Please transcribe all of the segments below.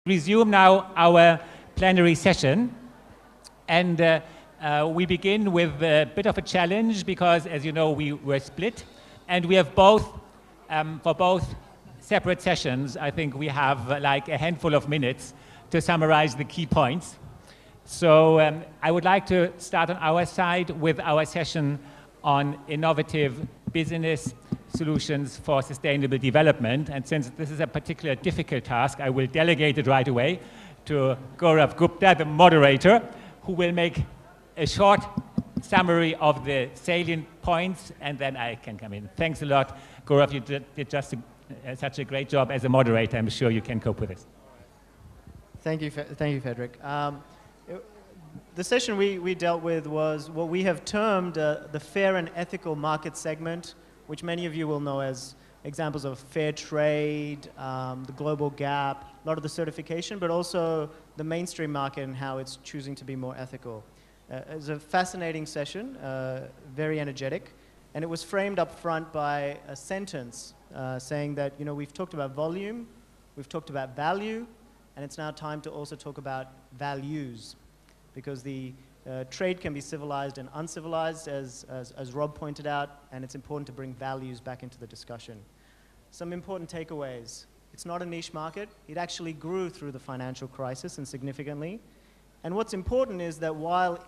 Resume now our plenary session, and we begin with a bit of a challenge because, as you know, we were split, and we have both, for both separate sessions, I think we have like a handful of minutes to summarize the key points. So I would like to start on our side with our session on innovative business solutions for sustainable development. And since this is a particularly difficult task, I will delegate it right away to Gaurav Gupta, the moderator, who will make a short summary of the salient points, and then I can come in. Thanks a lot, Gaurav. You did just such a great job as a moderator. I'm sure you can cope with this. Thank you, Frederick. The session we dealt with was what we have termed the fair and ethical market segment, which many of you will know as examples of fair trade, the global gap, a lot of the certification, but also the mainstream market and how it's choosing to be more ethical. It was a fascinating session, very energetic, and it was framed up front by a sentence saying that, you know, we've talked about volume, we've talked about value, and it's now time to also talk about values, because the trade can be civilized and uncivilized, as Rob pointed out, and it's important to bring values back into the discussion. Some important takeaways. It's not a niche market. It actually grew through the financial crisis and significantly. And what's important is that while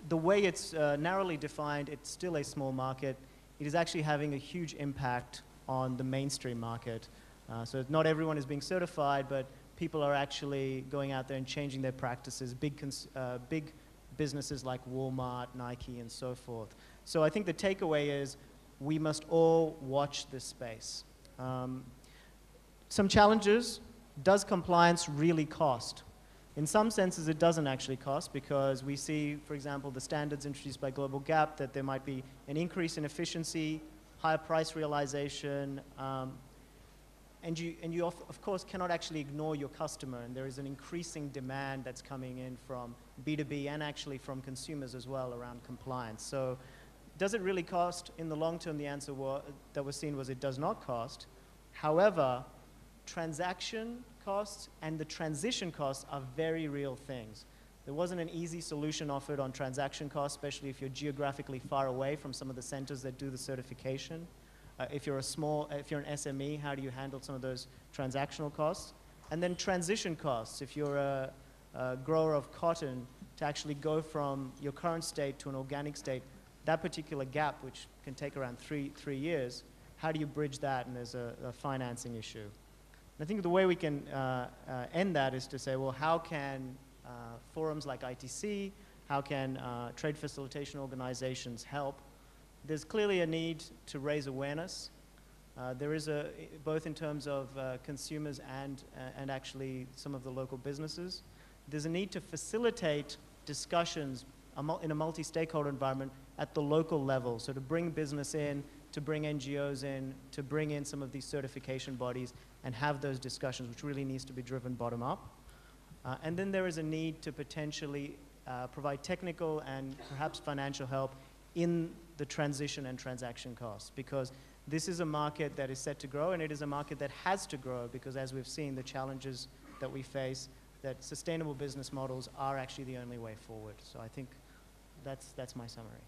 the way it's narrowly defined, it's still a small market, it is actually having a huge impact on the mainstream market. So not everyone is being certified, but people are actually going out there and changing their practices, big businesses like Walmart, Nike, and so forth. So I think the takeaway is we must all watch this space. Some challenges. Does compliance really cost? In some senses, it doesn't actually cost, because we see, for example, the standards introduced by Global Gap, that there might be an increase in efficiency, higher price realization, and you of course cannot actually ignore your customer, and there is an increasing demand that's coming in from B2B and actually from consumers as well around compliance. So does it really cost? In the long term, the answer that was seen was it does not cost. However, transaction costs and the transition costs are very real things. There wasn't an easy solution offered on transaction costs, especially if you're geographically far away from some of the centers that do the certification. If you're an SME, how do you handle some of those transactional costs? And then transition costs. If you're a grower of cotton, to actually go from your current state to an organic state, that particular gap, which can take around three years, how do you bridge that? And there's a financing issue. And I think the way we can end that is to say, well, how can forums like ITC, how can trade facilitation organizations help? There's clearly a need to raise awareness. There is both in terms of consumers and actually some of the local businesses. There's a need to facilitate discussions in a multi-stakeholder environment at the local level. So to bring business in, to bring NGOs in, to bring in some of these certification bodies and have those discussions, which really needs to be driven bottom up. And then there is a need to potentially provide technical and perhaps financial help in the transition and transaction costs, because this is a market that is set to grow, and it is a market that has to grow, because as we've seen, the challenges that we face, that sustainable business models are actually the only way forward. So I think that's my summary.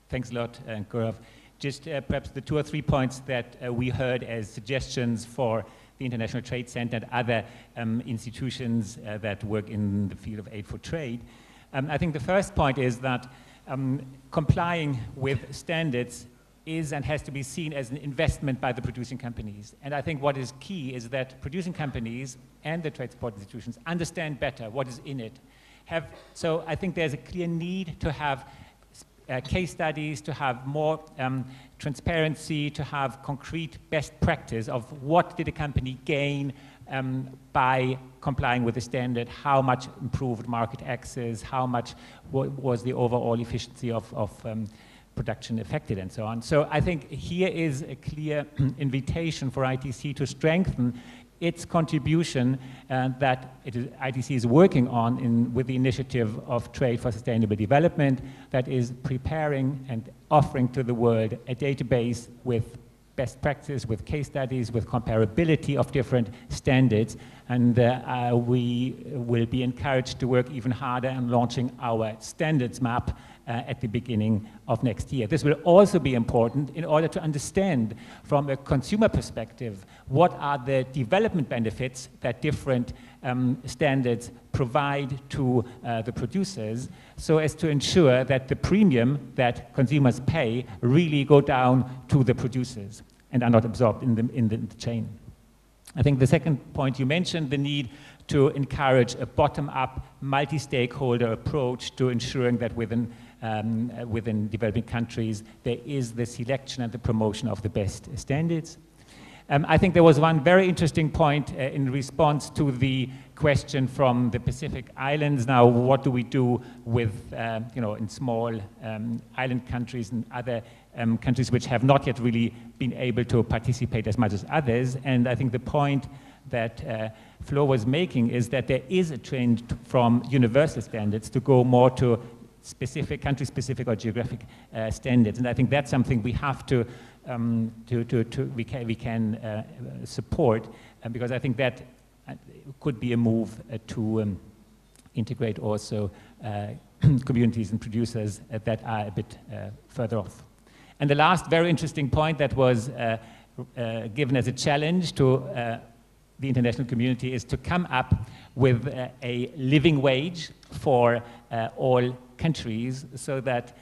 Thanks a lot, Gaurav. Just perhaps the 2 or 3 points that we heard as suggestions for the International Trade Center and other institutions that work in the field of aid for trade. I think the first point is that complying with standards is and has to be seen as an investment by the producing companies. And I think what is key is that producing companies and the trade support institutions understand better what is in it. So I think there's a clear need to have case studies, to have more transparency, to have concrete best practice of what did a company gain by complying with the standard, how much improved market access, how much was the overall efficiency of production affected, and so on. So I think here is a clear invitation for ITC to strengthen its contribution that ITC is working on with the initiative of Trade for Sustainable Development, that is preparing and offering to the world a database with best practice, with case studies, with comparability of different standards. And we will be encouraged to work even harder on launching our standards map at the beginning of next year. This will also be important in order to understand from a consumer perspective what are the development benefits that different standards provide to the producers, so as to ensure that the premium that consumers pay really go down to the producers and are not absorbed in the chain. I think the second point you mentioned, the need to encourage a bottom-up, multi-stakeholder approach to ensuring that within developing countries there is the selection and the promotion of the best standards. I think there was one very interesting point in response to the question from the Pacific Islands. Now, what do we do with, in small island countries and other countries which have not yet really been able to participate as much as others? And I think the point that Flo was making is that there is a trend from universal standards to go more to specific, country-specific or geographic standards. And I think that's something we have to we can support, because I think that could be a move to integrate also communities and producers that are a bit further off. And the last very interesting point that was given as a challenge to the international community is to come up with a living wage for all countries, so that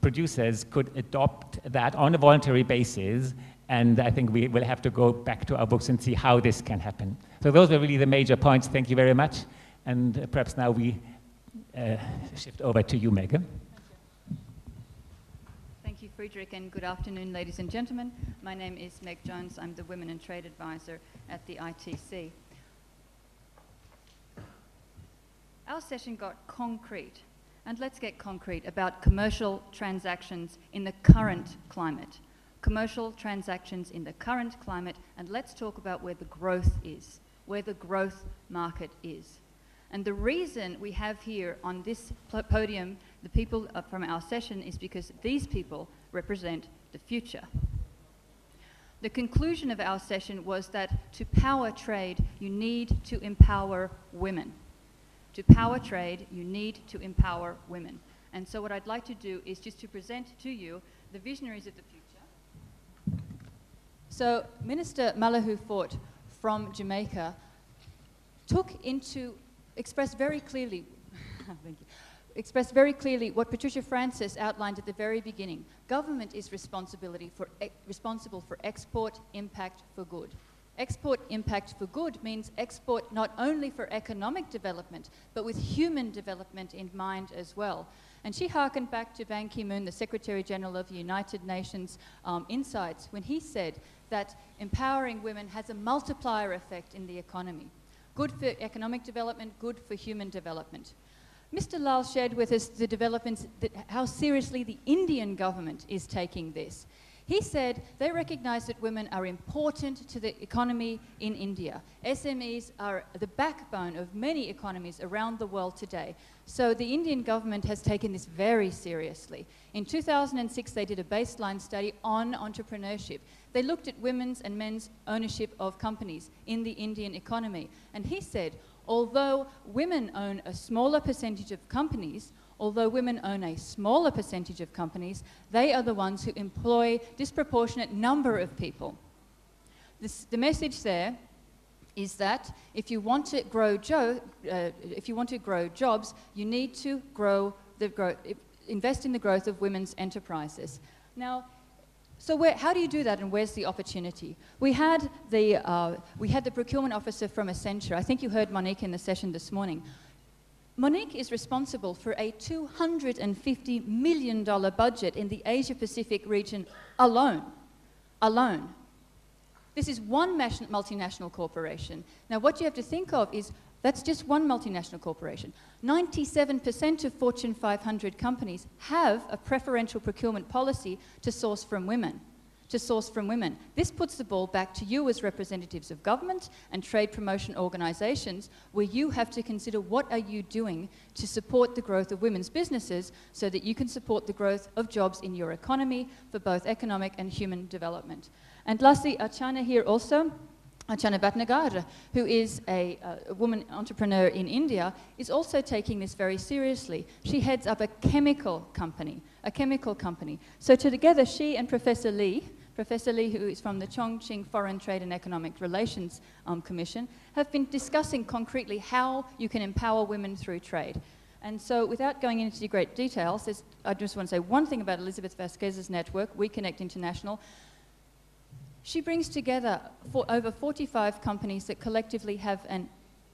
producers could adopt that on a voluntary basis. And I think we will have to go back to our books and see how this can happen. So those were really the major points. Thank you very much. And perhaps now we shift over to you, Megan. Thank you, Friedrich, and good afternoon, ladies and gentlemen. My name is Meg Jones. I'm the Women and Trade Advisor at the ITC. Our session got concrete, and let's get concrete about commercial transactions in the current climate. Commercial transactions in the current climate, and let's talk about where the growth is, where the growth market is. And the reason we have here on this podium the people from our session is because these people represent the future. The conclusion of our session was that to power trade, you need to empower women. To power trade, you need to empower women. And so what I'd like to do is just to present to you the visionaries of the future. So Minister Malahoo Fort from Jamaica expressed very clearly what Patricia Francis outlined at the very beginning. Government is responsible for export impact for good. Export impact for good means export not only for economic development, but with human development in mind as well. And she harkened back to Ban Ki-moon, the Secretary General of the United Nations Insights, when he said that empowering women has a multiplier effect in the economy. Good for economic development, good for human development. Mr. Lal shared with us the developments, how seriously the Indian government is taking this. He said they recognize that women are important to the economy in India. SMEs are the backbone of many economies around the world today. So the Indian government has taken this very seriously. In 2006, they did a baseline study on entrepreneurship. They looked at women's and men's ownership of companies in the Indian economy. And he said, although women own a smaller percentage of companies, they are the ones who employ disproportionate number of people. The message there is that if you want to grow jobs, you need to invest in the growth of women's enterprises. Now, so how do you do that, and where's the opportunity? We had the procurement officer from Accenture. I think you heard Monique in the session this morning. Monique is responsible for a $250 million budget in the Asia-Pacific region alone. This is one multinational corporation. Now, what you have to think of is that's just one multinational corporation. 97% of Fortune 500 companies have a preferential procurement policy to source from women. to source from women. This puts the ball back to you as representatives of government and trade promotion organisations, where you have to consider what are you doing to support the growth of women's businesses so that you can support the growth of jobs in your economy for both economic and human development. And lastly, Archana here also, Archana Bhatnagar, who is a woman entrepreneur in India, is also taking this very seriously. She heads up a chemical company. So together, she and Professor Lee, who is from the Chongqing Foreign Trade and Economic Relations Commission, have been discussing concretely how you can empower women through trade. And so without going into great details, I just want to say one thing about Elizabeth Vasquez's network, We Connect International. She brings together over 45 companies that collectively have an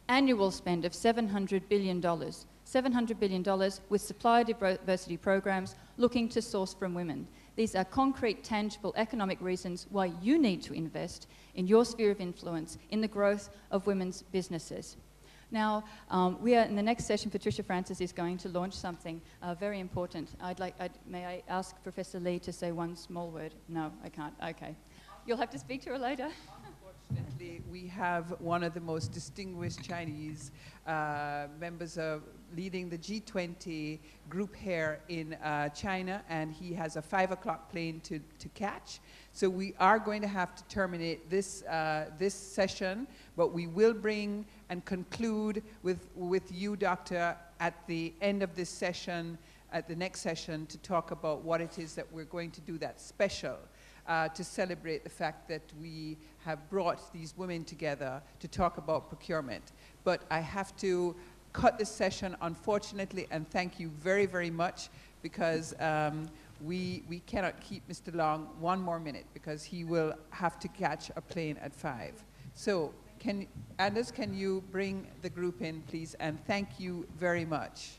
annual spend of $700 billion. $700 billion with supplier diversity programs looking to source from women. These are concrete, tangible economic reasons why you need to invest in your sphere of influence in the growth of women's businesses. Now, we are in the next session. Patricia Francis is going to launch something very important. May I ask Professor Lee to say one small word? No, I can't. Okay. You'll have to speak to her later. Unfortunately, we have one of the most distinguished Chinese members of leading the G20 group here in China, and he has a 5 o'clock plane to catch. So we are going to have to terminate this, this session, but we will bring and conclude with you, Doctor, at the end of this session, at the next session, to talk about what it is that we're going to do that's special. To celebrate the fact that we have brought these women together to talk about procurement. But I have to cut this session, unfortunately, and thank you very, very much, because we cannot keep Mr. Long one more minute, because he will have to catch a plane at 5. So, Anders, can you bring the group in, please? And thank you very much.